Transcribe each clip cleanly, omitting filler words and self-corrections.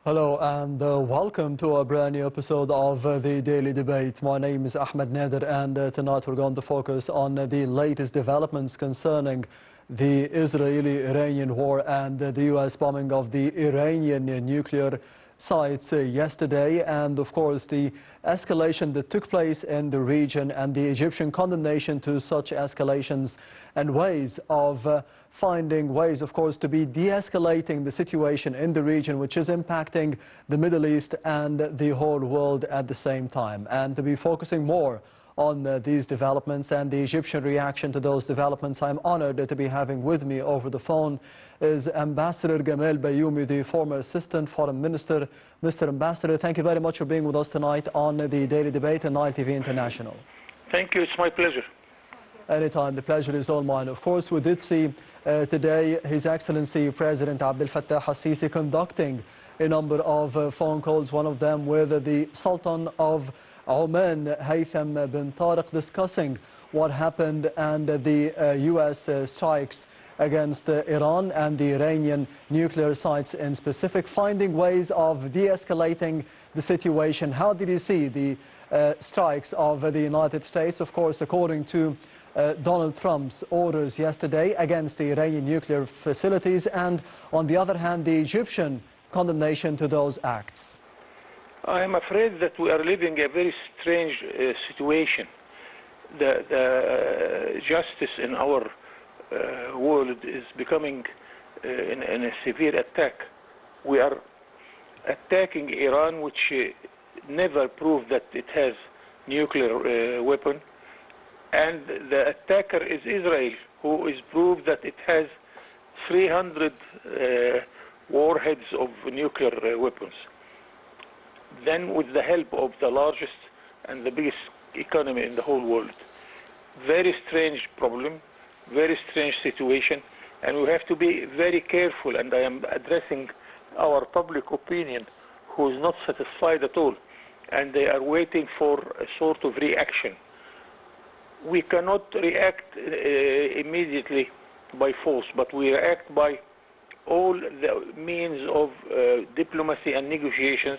Hello and welcome to a brand new episode of the Daily Debate. My name is Ahmed Nader and tonight we're going to focus on the latest developments concerning the Israeli-Iranian war and the U.S. bombing of the Iranian nuclear sites yesterday, and of course the escalation that took place in the region and the Egyptian condemnation to such escalations and ways of finding ways, of course, to be de-escalating the situation in the region, which is impacting the Middle East and the whole world at the same time. And to be focusing more on these developments and the Egyptian reaction to those developments, I'm honored to be having with me over the phone is Ambassador Gamal Bayoumi, the former Assistant Foreign Minister. Mr. Ambassador, thank you very much for being with us tonight on the Daily Debate and Nile TV International. Thank you, it's my pleasure. Anytime, the pleasure is all mine. Of course, we did see today His Excellency President Abdel Fattah al-Sisi conducting a number of phone calls, one of them with the Sultan of Oman, Haytham bin Tariq, discussing what happened and the U.S. strikes against Iran and the Iranian nuclear sites in specific, finding ways of de-escalating the situation. How did you see the strikes of the United States, of course, according to Donald Trump's orders yesterday against the Iranian nuclear facilities, and on the other hand, the Egyptian condemnation to those acts? I am afraid that we are living a very strange situation. The justice in our world is becoming in a severe attack. We are attacking Iran, which never proved that it has nuclear weapon, and the attacker is Israel, who is proved that it has 300 warheads of nuclear weapons. Then with the help of the largest and the biggest economy in the whole world. Very strange problem, very strange situation, and we have to be very careful, and I am addressing our public opinion, who is not satisfied at all, and they are waiting for a sort of reaction. We cannot react immediately by force, but we react by all the means of diplomacy and negotiations,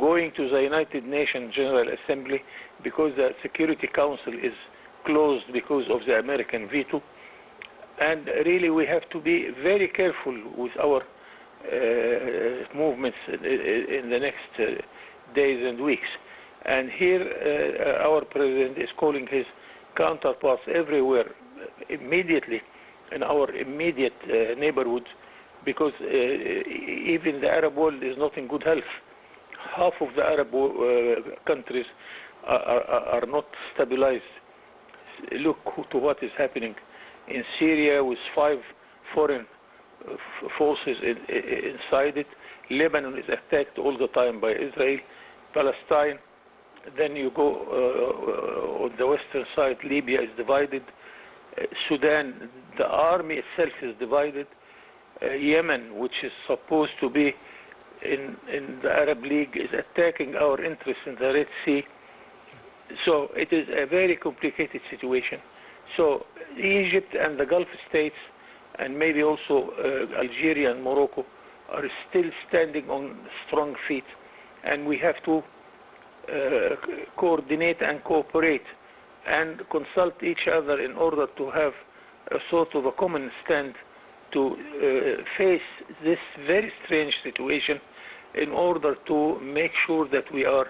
going to the United Nations General Assembly, because the Security Council is closed because of the American veto. And really we have to be very careful with our movements in the next days and weeks. And here our President is calling his counterparts everywhere immediately in our immediate neighborhood, because even the Arab world is not in good health. Half of the Arab countries are not stabilized. Look to what is happening in Syria with 5 foreign forces inside it. Lebanon is attacked all the time by Israel. Palestine. Then you go on the western side, Libya is divided. Sudan, the army itself is divided. Yemen, which is supposed to be in the Arab League, is attacking our interests in the Red Sea. So it is a very complicated situation. So Egypt and the Gulf states, and maybe also Algeria and Morocco, are still standing on strong feet, and we have to coordinate and cooperate and consult each other in order to have a sort of a common stand to face this very strange situation, in order to make sure that we are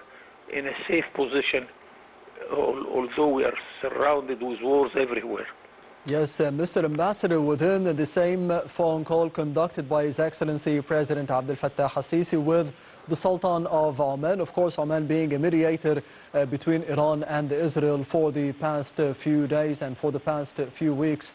in a safe position, although we are surrounded with wars everywhere. Yes, Mr. Ambassador, within the same phone call conducted by His Excellency President Abdel Fattah al-Sisi with the Sultan of Oman, of course Oman being a mediator between Iran and Israel for the past few days and for the past few weeks,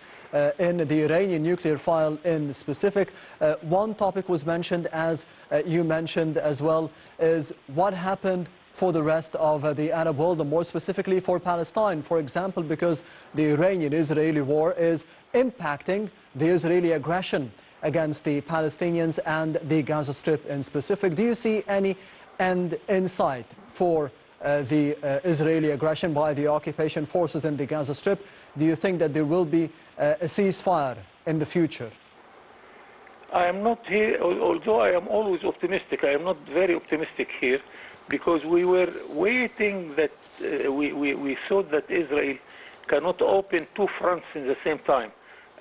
in the Iranian nuclear file in specific, one topic was mentioned, as you mentioned as well, is what happened for the rest of the Arab world, and more specifically for Palestine, for example, because the Iranian-Israeli war is impacting the Israeli aggression against the Palestinians and the Gaza Strip in specific. Do you see any end in sight for the Israeli aggression by the occupation forces in the Gaza Strip? Do you think that there will be a ceasefire in the future? I am not here, although I am always optimistic, I am not very optimistic here, because we were waiting that we thought that Israel cannot open two fronts in the same time.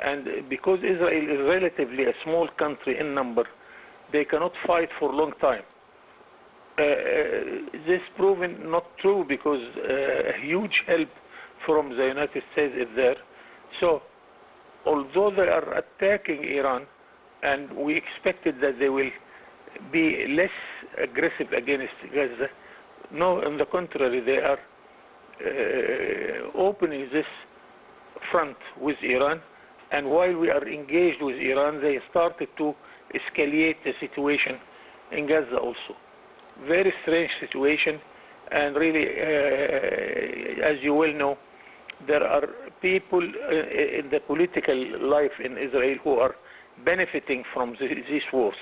And because Israel is relatively a small country in number, they cannot fight for a long time. This proven not true, because a huge help from the United States is there. So although they are attacking Iran, and we expected that they will be less aggressive against Gaza, no, on the contrary, they are opening this front with Iran. And while we are engaged with Iran, they started to escalate the situation in Gaza also. Very strange situation, and really, as you well know, there are people in the political life in Israel who are benefiting from these wars.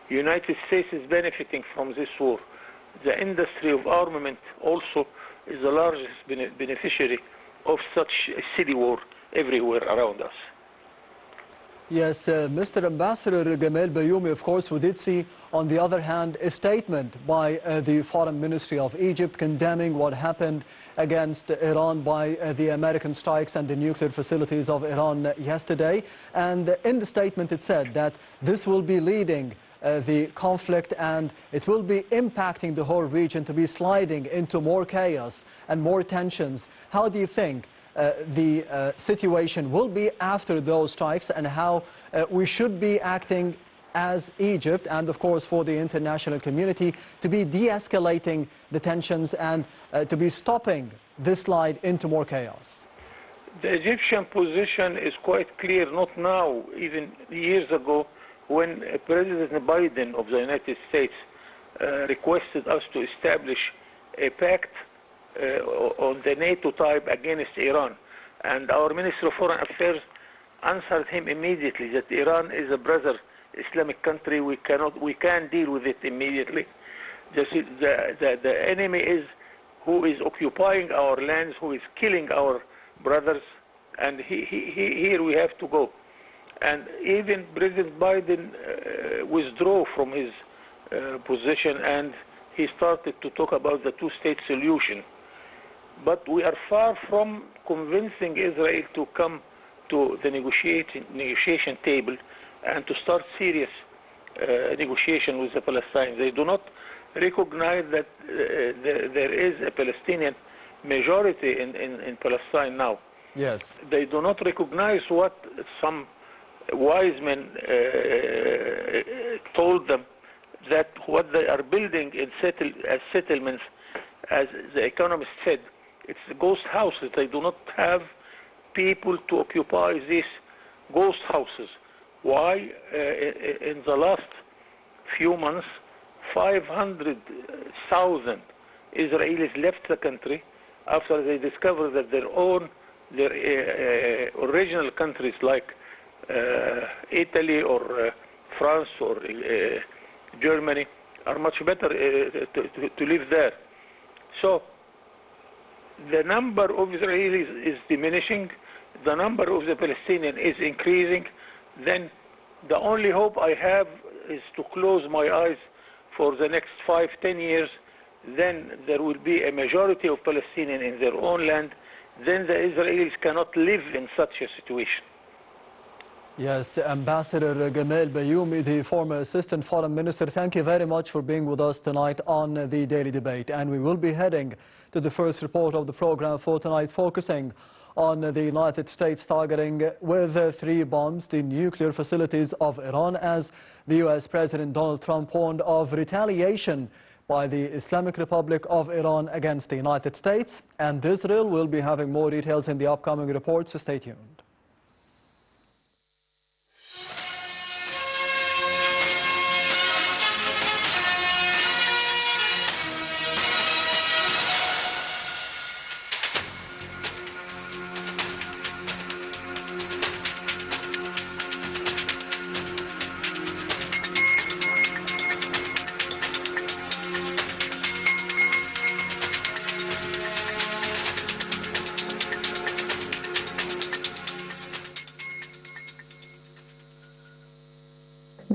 United States is benefiting from this war. The industry of armament also is the largest beneficiary of such a civil war everywhere around us. Yes, Mr. Ambassador Gamal Bayoumi, of course, we did see, on the other hand, a statement by the Foreign Ministry of Egypt condemning what happened against Iran by the American strikes and the nuclear facilities of Iran yesterday. And in the statement it said that this will be leading the conflict, and it will be impacting the whole region to be sliding into more chaos and more tensions. How do you think the situation will be after those strikes, and how we should be acting as Egypt, and of course for the international community, to be de-escalating the tensions and to be stopping this slide into more chaos? The Egyptian position is quite clear, not now, even years ago, when President Biden of the United States requested us to establish a pact on the NATO type against Iran. And our Minister of Foreign Affairs answered him immediately that Iran is a brother Islamic country. We can deal with it immediately. The enemy is who is occupying our lands, who is killing our brothers, and here we have to go. And even President Biden withdrew from his position, and he started to talk about the two-state solution. But we are far from convincing Israel to come to the negotiation table and to start serious negotiation with the Palestinians. They do not recognize that there is a Palestinian majority in Palestine now. Yes. They do not recognize what some wise men told them, that what they are building in as settlements, as the economist said, it's ghost houses. They do not have people to occupy these ghost houses. Why? In the last few months, 500,000 Israelis left the country after they discovered that their original countries like Italy or France or Germany are much better to live there. So the number of Israelis is diminishing, the number of the Palestinians is increasing. Then the only hope I have is to close my eyes for the next 5-10 years. Then there will be a majority of Palestinians in their own land. Then the Israelis cannot live in such a situation. Yes, Ambassador Gamal Bayoumi, the former Assistant Foreign Minister, thank you very much for being with us tonight on the Daily Debate. And we will be heading to the first report of the program for tonight, focusing on the United States targeting with 3 bombs the nuclear facilities of Iran, as the US President Donald Trump warned of retaliation by the Islamic Republic of Iran against the United States and Israel. We'll be having more details in the upcoming reports, so stay tuned.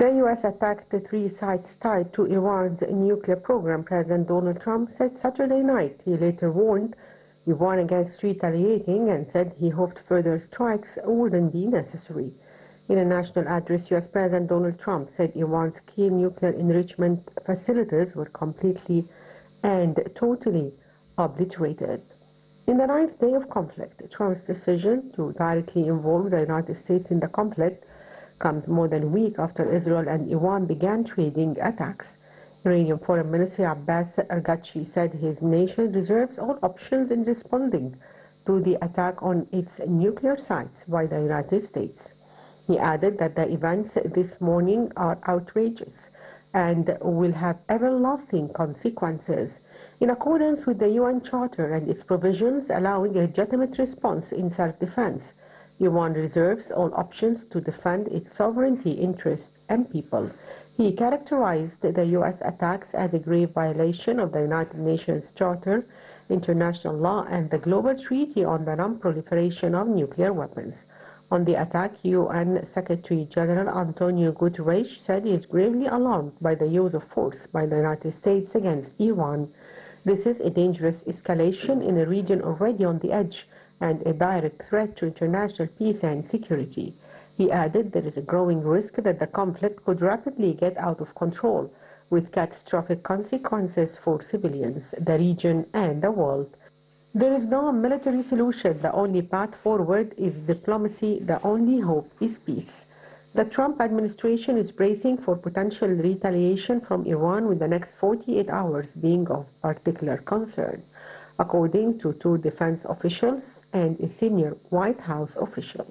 The U.S. attacked the 3 sites tied to Iran's nuclear program, President Donald Trump said Saturday night. He later warned Iran against retaliating and said he hoped further strikes wouldn't be necessary. In a national address, U.S. President Donald Trump said Iran's key nuclear enrichment facilities were completely and totally obliterated. In the 9th day of conflict, Trump's decision to directly involve the United States in the conflict comes more than a week after Israel and Iran began trading attacks. Iranian Foreign Minister Abbas Araghchi said his nation reserves all options in responding to the attack on its nuclear sites by the United States. He added that the events this morning are outrageous and will have everlasting consequences. In accordance with the UN Charter and its provisions allowing a legitimate response in self-defense, Iran reserves all options to defend its sovereignty, interests, and people. He characterized the U.S. attacks as a grave violation of the United Nations Charter, international law, and the Global Treaty on the Non-Proliferation of Nuclear Weapons. On the attack, UN Secretary General Antonio Guterres said he is gravely alarmed by the use of force by the United States against Iran. This is a dangerous escalation in a region already on the edge and a direct threat to international peace and security. He added there is a growing risk that the conflict could rapidly get out of control, with catastrophic consequences for civilians, the region, and the world. There is no military solution. The only path forward is diplomacy. The only hope is peace. The Trump administration is bracing for potential retaliation from Iran, with the next 48 hours being of particular concern, according to 2 defense officials and a senior White House official.